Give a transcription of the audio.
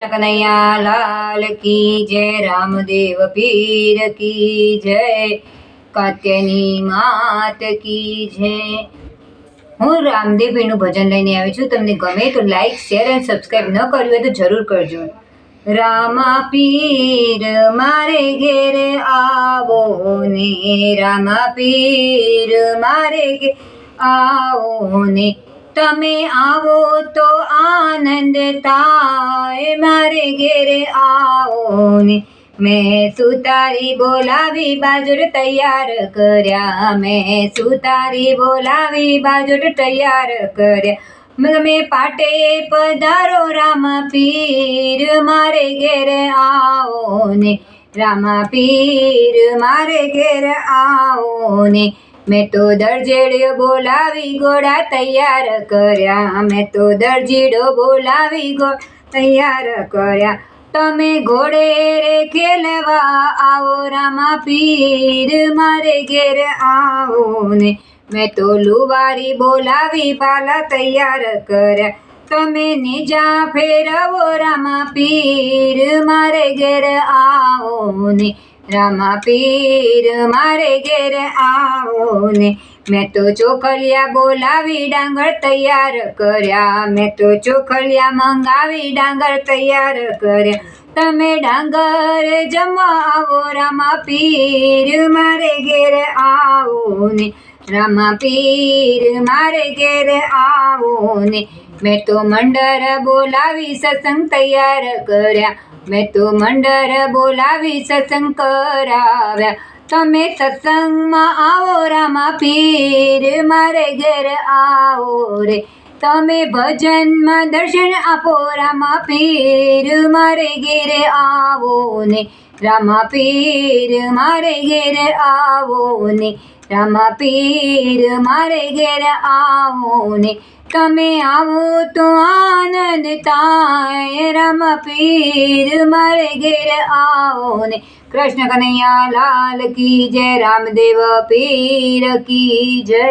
कन्हैया लाल की जय, रामदेव पीर की जय, कात्यायनी मात की जय। હું રામદેવ પીરનું ભજન લઈને આવી છું। તમને ગમે તો લાઈક, શેર અને સબસ્ક્રાઈબ ન કર્યું હોય તો જરૂર કરજો। રામા પીર મારે ઘેર આવો ને, રામા પીર મારે ઘેર આવો ને, તમે આવો તો આનંદ થાય, મારે ઘેર આવો ને। મેં સુતારી બોલાવી બાજોટ તૈયાર કર્યા, મેં સુતારી બોલાવી બાજોટ તૈયાર કર્યા। તમે પાટે પધારો રામા પીર મારે ઘેર આવો ને, રામા પીર મારે ઘેર આવો ને। મેં તો દરજીડો બોલાવી ઘોડા તૈયાર કર્યા, મેં તો દરજીડો બોલાવી ઘોડા તૈયાર કર્યા। તમે ઘોડે રે ખેલવા આવો રામા પીર મારે ઘેર આવો ને, મેં તો લુવારી બોલાવી પાલા તૈયાર કર્યા। તમે નેજા ફેરવો રામા પીર મારે ઘેર આવો ને, રામા પીર મારે ઘેર આવો ને। મેં તો ચોખલિયા બોલાવી ડાંગર તૈયાર કર્યા, મેં તો ચોખલિયા મંગાવી ડાંગર તૈયાર કર્યા। તમે ડાંગર જમવા આવો રામા પીર મારે ઘેર આવો ને, રામા પીર મારે ઘેર આવો ને। મેં તો મંડર બોલાવી સત્સંગ તૈયાર કર્યા, મેં તો મંડર બોલાવી સત્સંગ કરાવ્યા। તમે સત્સંગમાં આવો રામા પીર મારે ઘેર આવો રે, તમે ભજનમાં દર્શન આપો રામા પીર મારે ઘેર આવો ને, રામા પીર મારે ઘેર આવો ને, રામા પીર મારે ઘેર આવો ને। તમે આવો તો આનંદ થાય, રામા પીર મારે ઘેર આવો ને। કૃષ્ણ કનૈયા લાલ કી જય, રામદેવ પીર કી જય।